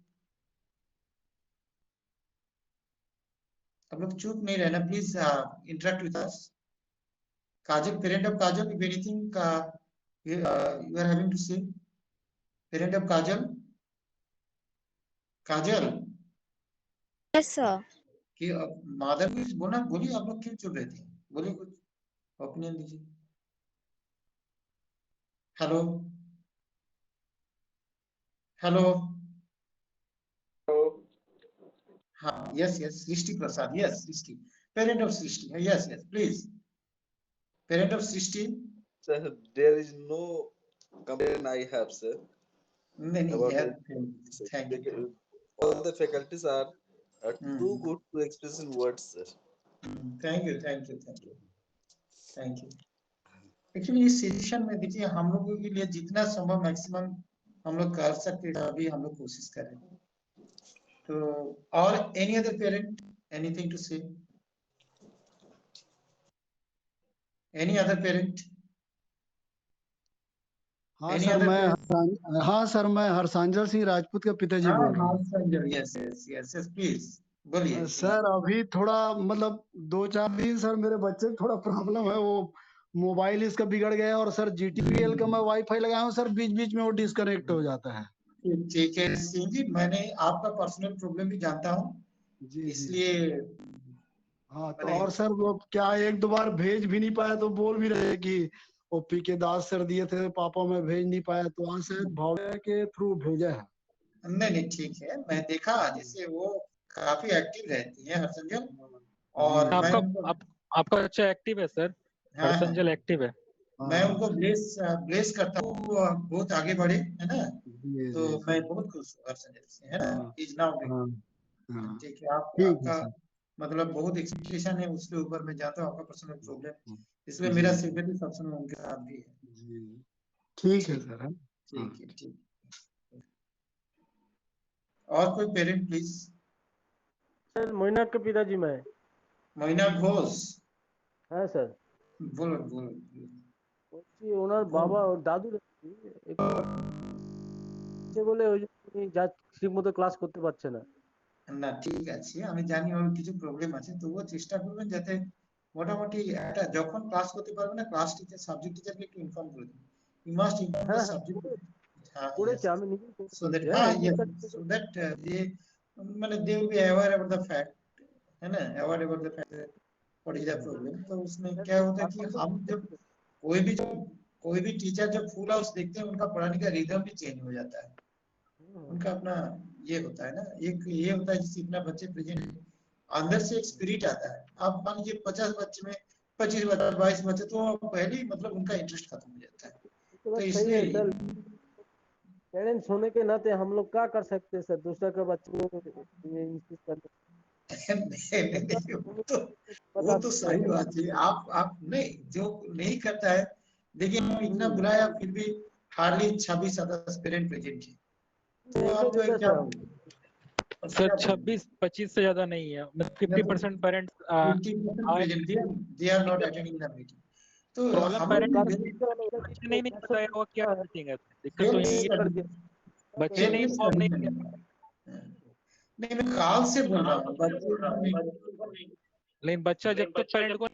आप लोग चुप नहीं रहना please, interact with us. Kajal, parent of Kajal, if anything you are having to say, parent of Kajal, Kajal Yes, sir. कि माधव कुछ बोलना, बोलिए, आप लोग क्यों चुप रहते हैं, बोलिए, कुछ ओपिनियन दीजिए। हेलो हेलो, हाँ, yes yes, Srishti Prasad, yes Srishti, parent of Srishti, yes yes please, parent of Srishti. Sir, there is no complaint I have, sir, नहीं about यार, it. Thank you. All the faculties are too good to express in words, sir. Thank you thank you thank you thank you. Actually इस session में देखिए, हम लोगों के लिए जितना संभव मैक्सिमम हम लोग कर सकते हैं, अभी हम लोग कोशिश कर रहे हैं। तो और any other parent, anything to say, any other parent? हाँ Any सर, other मैं हरसांजल सिंह राजपूत के पिताजी बोल रहा हूँ। Yes yes yes yes please बोलिए। सर अभी थोड़ा मतलब 2-4 दिन सर मेरे बच्चे को थोड़ा प्रॉब्लम है, वो मोबाइल इसका बिगड़ गया और सर GTPL का मैं वाईफाई लगाया हूँ सर, बीच बीच में वो डिस्कनेक्ट हो जाता है। ठीक है सिंह जी, मैंने आपका पर्सनल प्रॉब्लम भी जानता हूँ, जी जी। इसलिए हाँ तो और सर वो क्या 1-2 बार भेज भी नहीं पाया, तो बोल भी रहे कि वो PK दास सर दिए थे पापा, मैं भेज नहीं पाया, तो वहाँ से भव्य के थ्रू भेजा है। नहीं ठीक है, मैं देखा जैसे वो काफी एक्टिव रहती है हरसंजन, और जी। मैं आपका बच्चा एक्टिव है सर, हाँ, हरसंजल एक्टिव है। मैं उनको ब्लेस करता हूँ, वो बहुत आगे बढ़े है ना, जी तो जी। मैं बहुत खुश हूँ हरसंजन से, है ना, इज नाउ हाँ हाँ ठीक है। ठीक है आपका सर। मतलब बहुत एक्सपेक्टेशन है उसके ऊपर, मैं जानता हूँ आपका पर्सनल प्रॉब्लम, इसलिए जी मेरा जी सिंपैथी सब समय उनके साथ भी है। जी। ठीक है ठीक सर। हाँ ठीक है ठीक। और कोई पेरेंट प्लीज? सर मोइनाक के पिताजी मैं। ময়না ঘোষ, হ্যাঁ স্যার, বলুন বলুন। বলছি ওনার বাবা ও দাদু বলে ওই জন্য যা ঠিক মতো ক্লাস করতে পারছে না। না ঠিক আছে, আমি জানি ওর কিছু প্রবলেম আছে, তবুও চেষ্টা করবেন যাতে মোটামুটি একটা যখন ক্লাস করতে পারবে না, ক্লাস টিচার সাবজেক্ট টিচারকে একটু ইনফর্ম করে দিন। ইউ মাস্ট ইনফর্ম দ্য হ্যাঁ হ্যাঁ সাবজেক্ট। হ্যাঁ করেছে, আমি নিজেই করতে so that বলছি। হ্যাঁ yes, so that they মানে they will be aware about the fact, है ना, aware about the fact that what is the problem। तो उसमें क्या होता है कि हम जब कोई भी टीचर जब फुल हाउस देखते हैं, उनका पढ़ाने का रिदम भी चेंज हो जाता है, उनका अपना ये होता है ना, एक ये होता है जिससे इतना बच्चे प्रेजेंट अंदर से एक स्पिरिट आता है। आप मान लीजिए 50 बच्चे में 25 बच्चे 22 बच्चे, तो पहले ही मतलब उनका इंटरेस्ट खत्म हो जाता है। तो सही इसलिए है सर, पेरेंट्स होने के नाते हम लोग क्या कर सकते हैं सर, दूसरा के बच्चे को इंसिस्ट करते। वो तो सही बात है। आप नहीं, जो नहीं करता है, देखिए हम इतना बुलाया फिर भी हार्डली 26-27 पेरेंट प्रेजेंट है, तो आप क्या सर 26-25 से ज्यादा नहीं है, 50% parents 50% present, they are not attending the meeting। तो प्रॉब्लम हम पेरेंट्स लोग बच्चे नहीं बताया वो क्या मीटिंग है, दिक्कत तो यही है, बच्चे नहीं इन्फॉर्म नहीं किया। नहीं, मैं काल से बोल रहा हूँ, लेकिन बच्चा जब तक पेरेंट को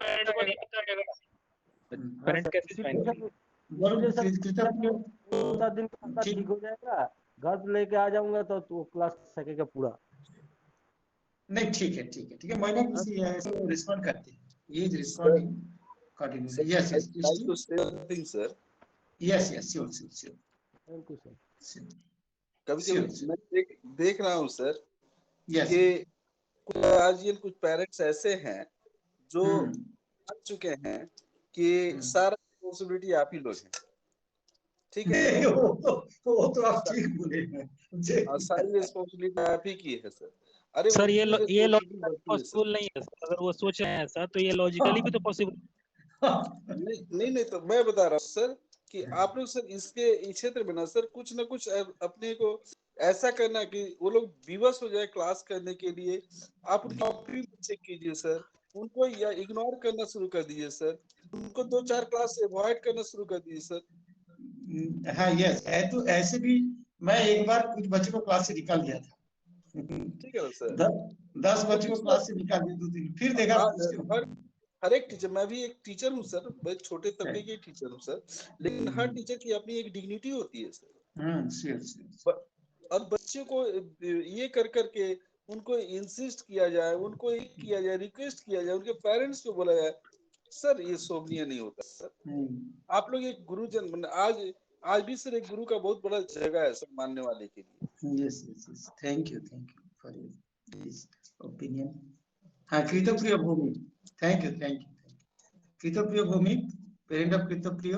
पेरेंट कैसे ज्वाइन करेगा? 7 दिन का ठीक हो जाएगा, घर पे लेके आ जाऊंगा तो क्लास सकेगा पूरा। नहीं ठीक है ठीक है मोइना किसी ऐसे रिस्पॉन्ड करते हैं ये is responding continue yes yes like to say something, sir. Yes yes sure thank you sir. कभी Sure, कभी मैं देख रहा हूँ सर यस कि कुछ आजकल कुछ पेरेंट्स ऐसे हैं जो मान चुके हैं कि सारा रिस्पॉन्सिबिलिटी आप ही लोग हैं, ठीक है? वो तो आप ठीक बोले हैं सारी रिस्पॉन्सिबिलिटी आप ही की है सर। अरे सर ये उनकी लॉजिकली पॉसिबल नहीं है सर, अगर वो सोचे हैं ऐसा तो ये लॉजिकली भी तो पॉसिबल नहीं तो मैं बता रहा हूँ सर कि आप लोग सर इसके इस क्षेत्र में ना सर कुछ ना कुछ अपने को ऐसा करना कि वो लोग विवश हो जाए क्लास करने के लिए। आप उनकी कॉपी चेक कीजिए सर, उनको या इग्नोर करना शुरू कर दीजिए सर, उनको 2-4 क्लास अवॉइड करना शुरू कर दीजिए सर। हाँ यस है तो ऐसे भी मैं एक बार कुछ बच्चों को क्लास से निकाल दिया था ठीक है ना सर? 10 बच्चों को क्लास से निकाल दिया 2 दिन फिर देखा हर एक टीचर, मैं भी एक टीचर हूँ सर, मैं छोटे तबके के टीचर हूँ सर, लेकिन हर टीचर की अपनी एक डिग्निटी होती है सर। और बच्चों को ये कर करके उनको इंसिस्ट किया जाए, उनको ये किया जाए, रिक्वेस्ट किया जाए, उनके पेरेंट्स को बोला जाए, सर ये शोभनीय नहीं होता सर। आप लोग एक गुरुजन आज भी सर एक गुरु का बहुत बड़ा जगह है सर मानने वाले के लिए। Yes thank you for this opinion. हाँ Kritpriya Bhumi, thank you Kritpriya Bhumi, parent of Kritpriya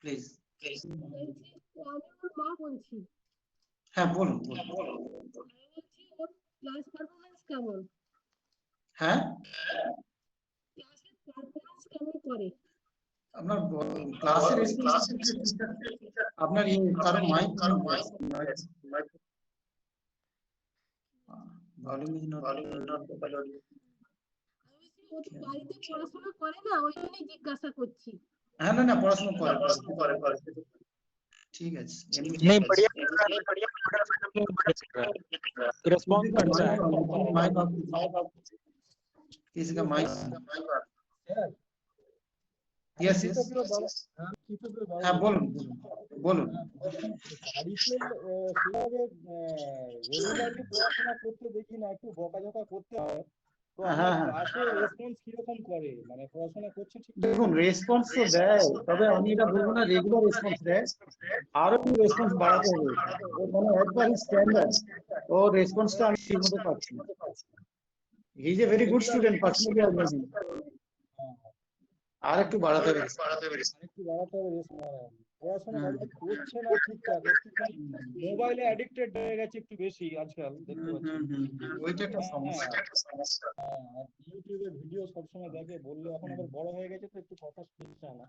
please. মা বলছি। হ্যাঁ বলুন। ক্লাস পারফরম্যান্স কেমন? হ্যাঁ ক্লাসের পারফরম্যান্স কেমন করে? আপনার ক্লাসের আপনার এই কারো মাইক ভলিউম ইজ নট বাড়িতে পড়াশোনা করে না, ওই জন্যই জিজ্ঞাসা করছি। হ্যাঁ না পড়াশোনা করে ठीक है नहीं बढ़िया रिस्पॉन्स करता है। किसी का माइक यस हाँ बोलून বাড়িতে সেভাবে রেগুলারলি পড়াশোনা করতে দেখি না, একটু বকাঝকা করতে হয়। তো ক্লাসে রেসপন্স কিরকম করে, মানে পড়াশোনা করছে ঠিক? দেখুন রেসপন্স তো দেয়, তবে আমি এটা বলবো না রেগুলার রেসপন্স দেয়, আরো একটু রেসপন্স বাড়াতে হবে। ও মানে একবার স্ট্যান্ডার্ড ও রেসপন্সটা আমি ঠিকমতো পাচ্ছি না। He is a very good student personally I love him. আর একটু বাড়াতে হবে পড়াশোনা করছে না ঠিকঠাক, মোবাইলে অ্যাডিক্টেড হয়ে গেছে একটু বেশি আজকাল দেখতে পাচ্ছি। ওইটা একটা সমস্যা। ইউটিউবে ভিডিও সবসময় দেখে, বললে এখন আবার বড় হয়ে গেছে তো একটু কথা শুনছে না।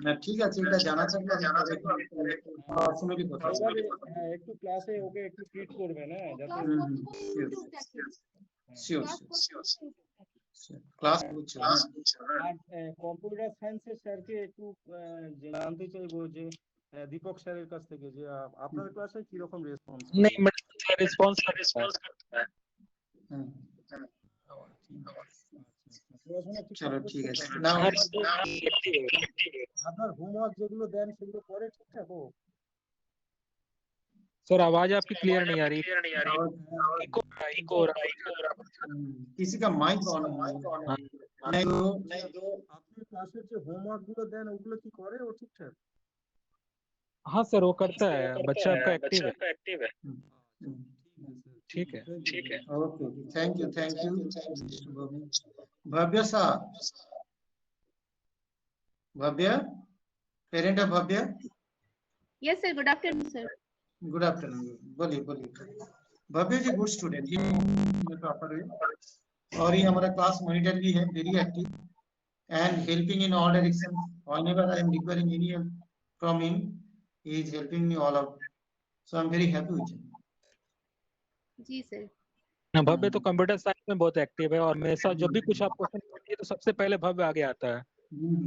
না ঠিক আছে, এটা জানা থাকলে পার্সোনালি কথা বলবো। একটু ক্লাসে ওকে একটু ট্রিট করবে না, যাতে শিওর ক্লাস বুঝছো। আর কম্পিউটার সায়েন্সের স্যারকে একটু জানতে চাইবো যে দীপক স্যারের কাছ থেকে যে আপনার ক্লাসে কি রকম রেসপন্স? नहीं मैडम रिस्पॉन्स চলো ঠিক আছে। আপনার হোমওয়ার্ক যেগুলো দেন সেগুলো করে ঠিকঠাক? ও सर आवाज आपकी क्लियर नहीं आ रही, इको हो रहा है। किसी का माइक ऑन नहीं तो আপনি ক্লাসের যে হোমওয়ার্ক গুলো দেন ওগুলো কি করে ও ঠিকঠাক? हाँ सर वो करता है, बच्चा आपका एक्टिव है। ठीक है ओके थैंक यू भव्य साहब, Bhavya parent of Bhavya. Yes sir, good afternoon sir. Good afternoon, बोलिए भव्य जी गुड स्टूडेंट ये टॉपर है और ये हमारा क्लास मॉनिटर भी है, very active and helping in all direction. Whenever I am requiring any help from him he is helping me all out, so I am very happy with him. जी sir. Bhavya तो computer science में बहुत active है और मेरे साथ जब भी कुछ आप क्वेश्चन पूछते हैं तो सबसे पहले भव्य आगे आता है।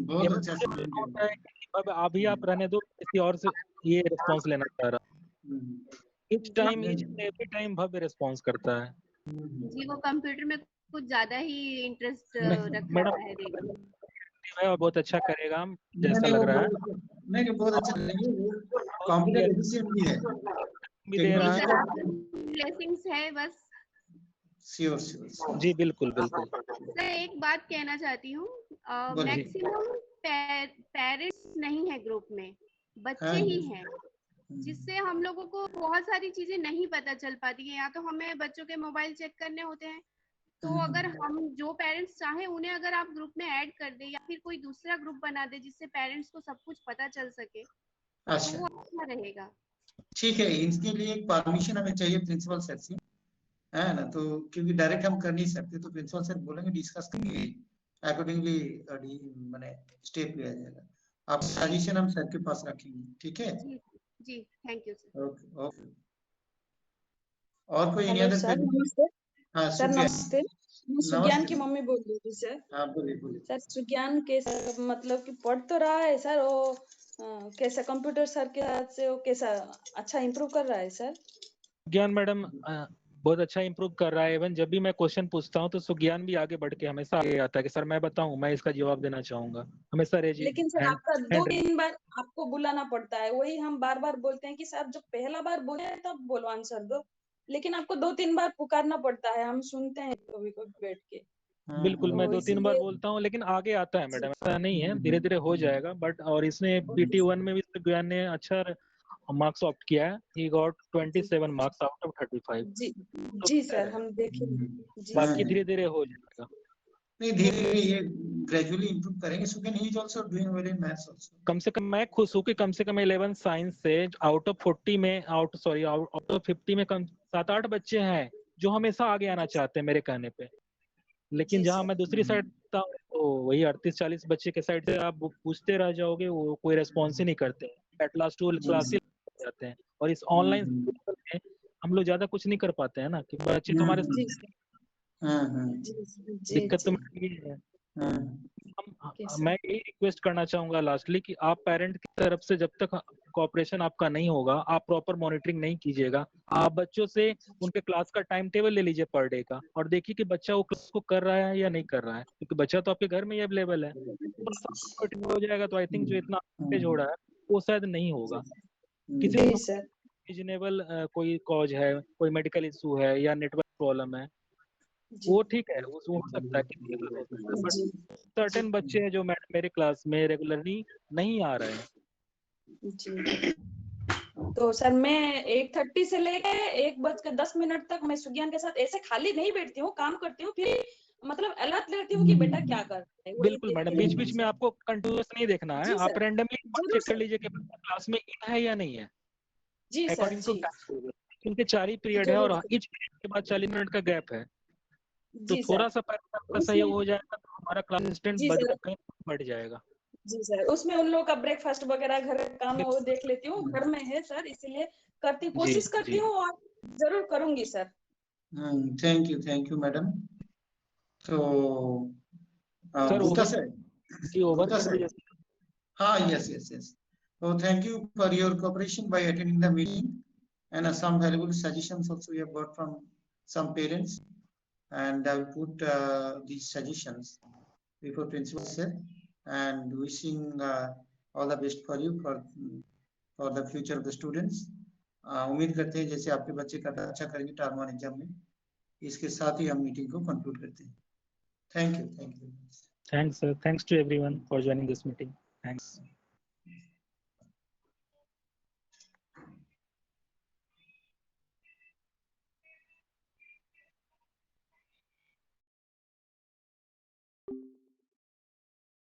बहुत अच्छा भव्य अभी आप रहने दो, किसी और से ये रिस्पांस लेना चाह रहा हूँ। each and every time Bhavya response करता है। जी वो कंप्यूटर में कुछ ज्यादा ही इंटरेस्ट रखता है और बहुत अच्छा करेगा जैसा लग रहा है। नहीं बहुत अच्छा कॉम्पिटेंट एफिशिएंट भी है भी दे रहा है। ब्लेसिंग्स है बस। श्योर श्योर जी बिल्कुल बिल्कुल। सर एक बात कहना चाहती हूँ, बोलिए। मैक्सिमम पेरेंट्स नहीं है ग्रुप में, बच्चे हाँ। ही हैं, जिससे हम लोगों को बहुत सारी चीजें नहीं पता चल पाती है। या तो हमें बच्चों के मोबाइल चेक करने होते हैं, तो अगर हम जो पेरेंट्स चाहें उन्हें अगर आप ग्रुप में ऐड कर दे या फिर कोई दूसरा ग्रुप बना दे जिससे पेरेंट्स को सब कुछ पता चल सके, तो अच्छा वो अच्छा रहेगा। ठीक है, इसके लिए एक परमिशन हमें चाहिए प्रिंसिपल सर से, है ना? तो क्योंकि डायरेक्ट हम कर नहीं सकते, तो प्रिंसिपल सर बोलेंगे, डिस्कस करेंगे, अकॉर्डिंगली मैंने स्टेप लिया जाएगा। आप सजेशन हम सर के पास रखेंगे, ठीक है? जी जी, thank you sir. Okay okay. और कोई any hello other sir, question? नमस्ते। हाँ सर सुज्ञान। नमस्ते, मैं सुज्ञान की नमस्ते। मम्मी बोल रही थी सर। हाँ बोलिए बोलिए। सर सुज्ञान कैसा मतलब कि पढ़ तो रहा है सर, वो कैसा कंप्यूटर सर के हाथ से वो कैसा अच्छा इम्प्रूव कर रहा है सर? सुज्ञान मैडम बहुत अच्छा इंप्रूव कर रहा है। इवन जब भी मैं क्वेश्चन पूछता हूँ तो सुज्ञान भी आगे बढ़ के हमेशा आगे आता है कि सर मैं बताऊं, मैं इसका जवाब देना चाहूंगा। हमेशा लेकिन सर आपका 2-3 बार आपको बुलाना पड़ता है, वही हम बार बार बोलते हैं कि सर जब पहला बार बोले हैं तब बोलो आंसर दो, लेकिन आपको 2-3 बार पुकारना पड़ता है, हम सुनते हैं कभी कभी बैठ के। बिल्कुल, मैं तो 2-3 बार इसीलिए बोलता हूँ लेकिन आगे आता है मैडम, ऐसा नहीं है, धीरे धीरे हो जाएगा। बट और इसने PT1 में भी सुज्ञान ने अच्छा मार्क्स ऑप्ट किया है। He got 27 marks out of 35। जी जी सर, हम देखेंगे जी बाकी सर। धीरे धीरे हो जाएगा। नहीं धीरे धीरे ये ग्रेजुअली इंप्रूव करेंगे। Sugyan he is also doing well in maths also. कम से कम मैं खुश हूँ कि कम से कम 11 साइंस से आउट ऑफ 40 में आउट ऑफ 50 में कम 7-8 बच्चे हैं जो हमेशा आगे आना चाहते हैं मेरे कहने पे। लेकिन जी जहाँ सर। मैं दूसरी साइड तो वही 38-40 बच्चे के साइड से आप पूछते रह जाओगे, वो कोई रेस्पॉन्स ही नहीं करते हैं। एट लास्ट वो क्लास ही जाते हैं। और इस ऑनलाइन में हम लोग ज्यादा कुछ नहीं कर पाते हैं ना, कि बच्चे तुम्हारे जी साथ सर। जी दिक्कत तो जी ये है। कैसा? मैं यही रिक्वेस्ट करना चाहूंगा लास्टली कि आप पेरेंट की तरफ से जब तक कोऑपरेशन आपका नहीं होगा, आप प्रॉपर मॉनिटरिंग नहीं कीजिएगा, आप बच्चों से उनके क्लास का टाइम टेबल ले लीजिए पर डे का, और देखिए कि बच्चा वो क्लास को कर रहा है या नहीं कर रहा है, क्योंकि बच्चा तो आपके घर में ही अवेलेबल है। हो जाएगा तो आई थिंक जो इतना हो रहा है वो शायद नहीं होगा। किसी जी सर। रीजनेबल कोई कॉज है, कोई मेडिकल इशू है या नेटवर्क प्रॉब्लम है, वो ठीक है, वो हो सकता है, किसी के साथ हो सकता है। बट सर्टेन बच्चे हैं जो मेरे क्लास में रेगुलरली नहीं आ रहे हैं। जी तो सर मैं 8:30 से लेके 1:10 तक मैं सुज्ञान के साथ ऐसे खाली नहीं बैठती हूँ, काम करती हूँ, फिर मतलब अलर्ट रहती हूँ कि बेटा क्या कर रहा है। बिल्कुल मैडम, बीच बीच में आपको कंटिन्यूअस नहीं देखना है, जी आप सर, रैंडमली जरूर चेक कर सर। लीजिए कि क्लास में इन है या नहीं है, जी सर अकॉर्डिंग टू जी टाइम। क्योंकि 4 ही पीरियड है जरूर और सर। ईच पीरियड के बाद 40 मिनट का गैप है, तो जी थोड़ा सर। सा आपका सहयोग उसमें हो जाएगा तो हमारा क्लास असिस्टेंट जी सर। बढ़ जाएगा। जी सर, उसमें उन लोगों का ब्रेकफास्ट वगैरह घर का काम है वो देख लेती हूँ, घर में है सर, इसीलिए करती जी कोशिश करती जी हूँ और जरूर करूंगी सर। Thank you madam. तो सर Bhuta ओवर sir, की ओवर Bhuta कर sir. दीजिए। Yes. So thank you for your cooperation by attending the meeting, and some valuable suggestions also we have got from some parents, and I will put these suggestions before principal sir, and wishing all the best for you for the future of the students. उम्मीद करते हैं जैसे आपके बच्चे का अच्छा करेंगे term one exam में। इसके साथ ही हम मीटिंग को कंक्लूड करते हैं। Thank you. Thanks sir, thanks to everyone for joining this meeting. Thanks.